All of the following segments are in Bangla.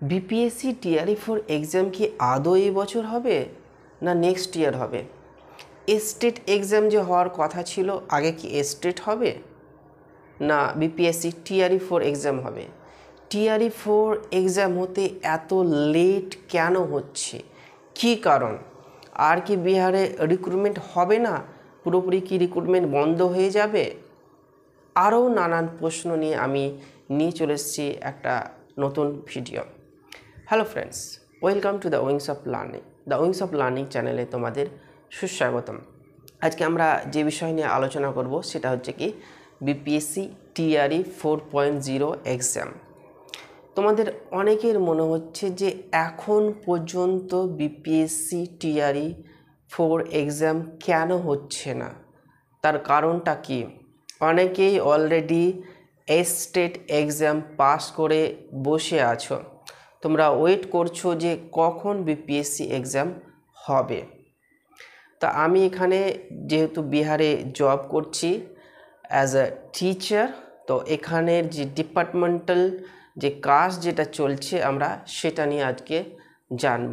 বিপিএসসি টিআরই 4 এক্সাম কি আদৌ এই বছর হবে না নেক্সট ইয়ার হবে? স্টেট এক্সাম যে হওয়ার কথা ছিল আগে কি স্টেট হবে না বিপিএসসি টিআরই 4 এক্সাম হবে? টিআরই 4 এক্সাম হতে এত লেট কেন হচ্ছে, কি কারণ? আর কি বিহারে রিক্রুটমেন্ট হবে না, পুরোপুরি কি রিক্রুটমেন্ট বন্ধ হয়ে যাবে? আরও নানান প্রশ্ন নিয়ে আমি নিয়ে চলে এসেছি একটা নতুন video. Hello friends, welcome to the wings of learning. The wings of learning চ্যানেলে তোমাদের সুস্বাগতম। আজকে আমরা যে বিষয় নিয়ে আলোচনা করব সেটা হচ্ছে কি বিপিএসসি টিআরই 4.0 এক্সাম। তোমাদের অনেকের মনে হচ্ছে যে এখন পর্যন্ত বিপিএসসি টিআরই 4 এক্সাম কেন হচ্ছে না, তার কারণটা কি? অনেকেই অলরেডি স্টেট এক্সাম পাস করে বসে আছো, তোমরা ওয়েট করছো যে কখন বিপিএসসি এক্সাম হবে। তা আমি এখানে যেহেতু বিহারে জব করছি অ্যাজ আ টিচার, তো এখানের যে ডিপার্টমেন্টাল যে কাজ যেটা চলছে আমরা সেটা নিয়ে আজকে জানব।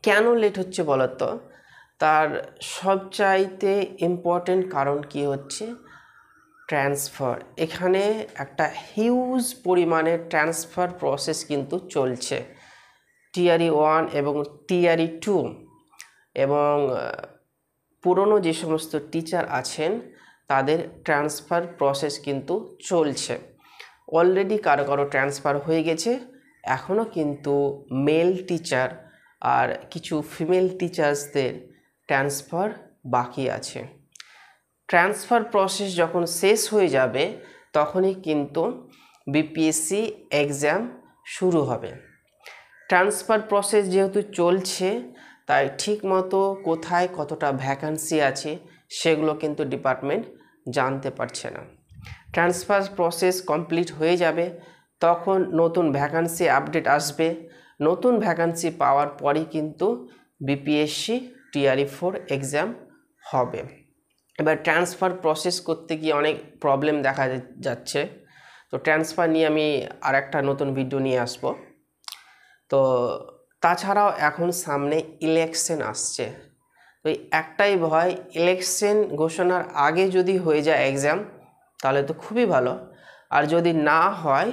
কেন লেট হচ্ছে বলো তো? তার সবচাইতে ইম্পর্টেন্ট কারণ কি হচ্ছে ট্রান্সফার। এখানে একটা হিউজ পরিমাণে ট্রান্সফার প্রসেস কিন্তু চলছে টিআরই 1 এবং টিআরই 2, এবং পুরনো যে সমস্ত টিচার আছেন তাদের ট্রান্সফার প্রসেস কিন্তু চলছে। অলরেডি কারো কারো ট্রান্সফার হয়ে গেছে, এখনও কিন্তু মেল টিচার আর কিছু ফিমেল টিচার্সদের ট্রান্সফার বাকি আছে। ট্রান্সফার প্রসেস যখন শেষ হয়ে যাবে তখনই কিন্তু বিপিএসসি এক্সাম শুরু হবে। ট্রান্সফার প্রসেস যেহেতু চলছে তাই ঠিকমতো কোথায় কতটা ভ্যাকান্সি আছে সেগুলো কিন্তু ডিপার্টমেন্ট জানতে পারছে না। ট্রান্সফার প্রসেস কমপ্লিট হয়ে যাবে, তখন নতুন ভ্যাকান্সি আপডেট আসবে। নতুন ভ্যাকান্সি পাওয়ার পরই কিন্তু বিপিএসসি টিআরই 4 এক্সাম হবে। এবার ট্রান্সফার প্রসেস করতে গিয়ে অনেক প্রবলেম দেখা যাচ্ছে, তো ট্রান্সফার নিয়ে আমি আর একটা নতুন ভিডিও নিয়ে আসব। তো তাছাড়াও এখন সামনে ইলেকশন আসছে, তো একটাই ভয়, ইলেকশন ঘোষণার আগে যদি হয়ে যায় এক্সাম তাহলে তো খুবই ভালো, আর যদি না হয়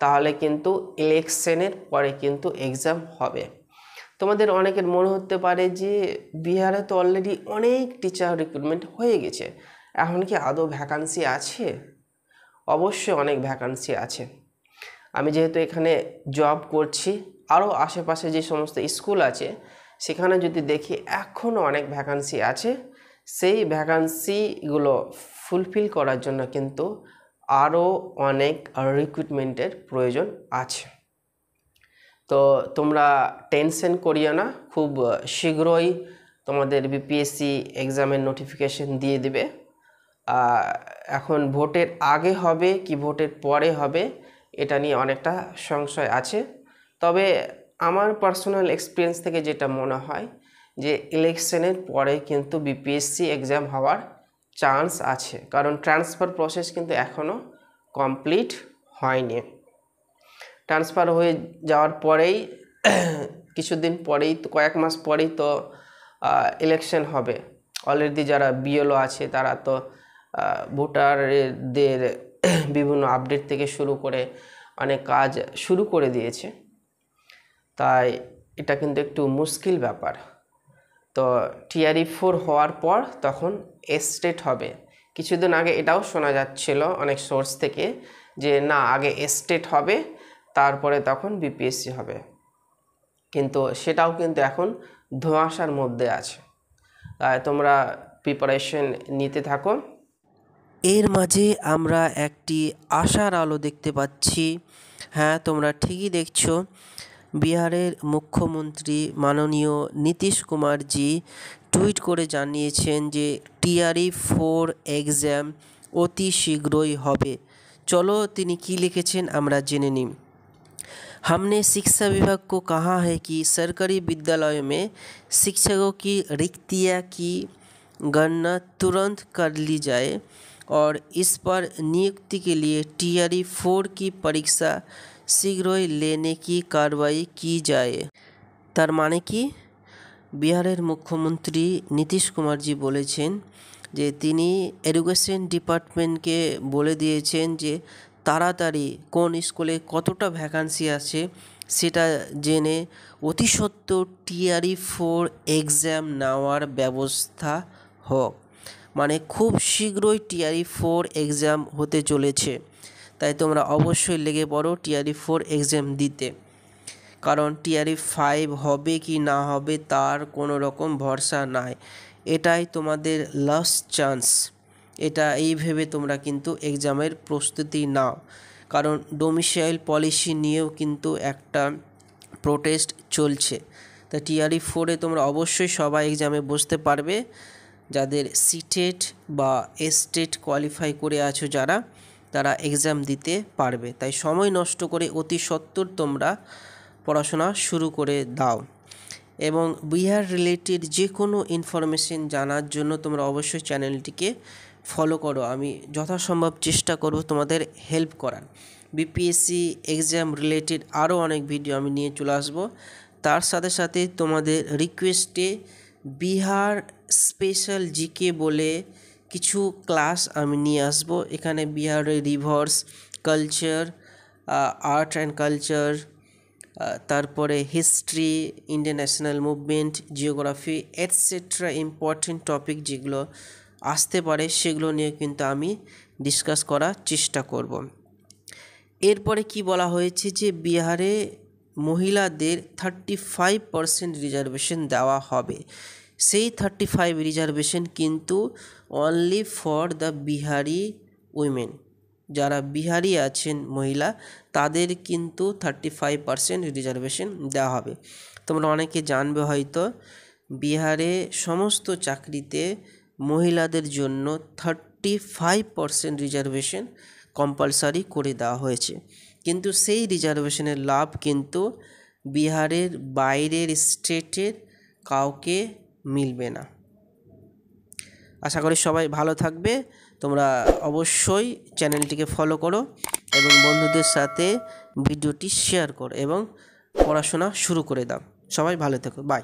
তাহলে কিন্তু ইলেকশনের পরে কিন্তু এক্সাম হবে। তোমাদের অনেকের মনে হতে পারে যে বিহারে তো অলরেডি অনেক টিচার রিক্রুটমেন্ট হয়ে গেছে, এখন কি আদৌ ভ্যাকান্সি আছে? অবশ্যই অনেক ভ্যাকান্সি আছে। আমি যেহেতু এখানে জব করছি, আরও আশেপাশে যে সমস্ত স্কুল আছে সেখানে যদি দেখি এখনও অনেক ভ্যাকান্সি আছে। সেই ভ্যাকান্সিগুলো ফুলফিল করার জন্য কিন্তু আরও অনেক রিক্রুটমেন্টের প্রয়োজন আছে। তো তোমরা টেনশন করিও না, খুব শীঘ্রই তোমাদের বিপিএসসি এক্সামের নোটিফিকেশন দিয়ে দেবে। এখন ভোটের আগে হবে কি ভোটের পরে হবে এটা নিয়ে অনেকটা সংশয় আছে, তবে আমার পার্সোনাল এক্সপিরিয়েন্স থেকে যেটা মনে হয় যে ইলেকশনের পরে কিন্তু বিপিএসসি এক্সাম হওয়ার চান্স আছে, কারণ ট্রান্সফার প্রসেস কিন্তু এখনও কমপ্লিট হয়নি। ট্রান্সফার হয়ে যাওয়ার পরেই কিছুদিন পরেই তো, কয়েক মাস পরেই তো ইলেকশন হবে। অলরেডি যারা বিএলও আছে তারা তো ভোটারদের বিভিন্ন আপডেট থেকে শুরু করে অনেক কাজ শুরু করে দিয়েছে, তাই এটা কিন্তু একটু মুশকিল ব্যাপার। তো টিআরই 4 হওয়ার পর তখন স্টেট হবে। কিছুদিন আগে এটাও শোনা যাচ্ছিল অনেক সোর্স থেকে যে না, আগে স্টেট হবে তারপরে তখন বিপিএসসি হবে, কিন্তু সেটাও কিন্তু এখন ধোঁয়াশার মধ্যে আছে। তাই তোমরা প্রিপারেশন নিতে থাকো। এর মাঝে আমরা একটি আশার আলো দেখতে পাচ্ছি। হ্যাঁ, তোমরা ঠিকই দেখছো, বিহারের মুখ্যমন্ত্রী মাননীয় নীতিশ কুমারজি টুইট করে জানিয়েছেন যে টিআরই 4 এক্সাম অতি শীঘ্রই হবে। চলো তিনি কি লিখেছেন আমরা জেনে নিই। हमने शिक्षा विभाग को कहा है कि सरकारी विद्यालयों में शिक्षकों की रिक्तियाँ की गणना तुरंत कर ली जाए और इस पर नियुक्ति के लिए टीआरई 4 की परीक्षा শীঘ্রই लेने की कार्रवाई की जाए। তার মানে কি, বিহারের মুখ্যমন্ত্রী নীতিশ কুমারজি বলেছেন যে তিনি এডুকেশন ডিপার্টমেন্টকে বলে দিয়েছেন যে তাড়াতাড়ি কোন স্কুলে কতটা ভ্যাকান্সি আছে সেটা জেনে অতি সত্বর টিআরই 4 এক্সাম নেওয়ার ব্যবস্থা হোক। মানে খুব শীঘ্রই টিআরই 4 এক্সাম হতে চলেছে, তাই তোমরা অবশ্যই লেগে পড়ো টিআরই 4 এক্সাম দিতে। কারণ টিআরই 5 হবে কি না হবে তার কোনো রকম ভরসা নাই, এটাই তোমাদের লাস্ট চান্স। এটা এই ভেবে তোমরা কিন্তু এক্সামের প্রস্তুতি নাও, কারণ ডোমিসাইল পলিসি নিয়েও কিন্তু একটা প্রোটেস্ট চলছে। তা টিআরই 4-এ তোমরা অবশ্যই সবাই এক্সামে বসতে পারবে, যাদের সিটেট বা এস্টেট কোয়ালিফাই করে আছো যারা, তারা এক্সাম দিতে পারবে। তাই সময় নষ্ট করে অতি সত্বর তোমরা পড়াশোনা শুরু করে দাও। এবং বিহার রিলেটেড যে কোনো ইনফরমেশন জানার জন্য তোমরা অবশ্যই চ্যানেলটিকে ফলো করো। আমি যথাসম্ভব চেষ্টা করব তোমাদের হেল্প করার। বিপিএসসি এক্সাম রিলেটেড আরও অনেক ভিডিও আমি নিয়ে চলে আসবো। তার সাথে সাথে তোমাদের রিকোয়েস্টে বিহার স্পেশাল জিকে বলে কিছু ক্লাস আমি নিয়ে আসবো। এখানে বিহারের rivers, culture, art and culture, তারপরে history, Indian national movement, geography etcetera important topic যেগুলো আসতে পারে সেগুলো নিয়ে কিন্তু আমি ডিসকাস করার চেষ্টা করব। এরপরে কি বলা হয়েছে যে বিহারে মহিলাদের 35% রিজার্ভেশন দেওয়া হবে। সেই 35 রিজার্ভেশন কিন্তু only for the Bihari women, যারা বিহারি আছেন মহিলা তাদের কিন্তু 35% রিজার্ভেশন দেওয়া হবে। তোমরা অনেকে জানবে হয়তো বিহারে সমস্ত চাকরিতে মহিলাদের জন্য 35% রিজার্ভেশন কম্পালসারি করে দেওয়া হয়েছে, কিন্তু সেই রিজার্ভেশনের লাভ কিন্তু বিহারের বাইরের স্টেটের কাউকে মিলবে না। আশা করি সবাই ভালো থাকবে। তোমরা অবশ্যই চ্যানেলটিকে ফলো করো এবং বন্ধুদের সাথে ভিডিওটি শেয়ার করো এবং পড়াশোনা শুরু করে দাও। সবাই ভালো থেকো, বাই।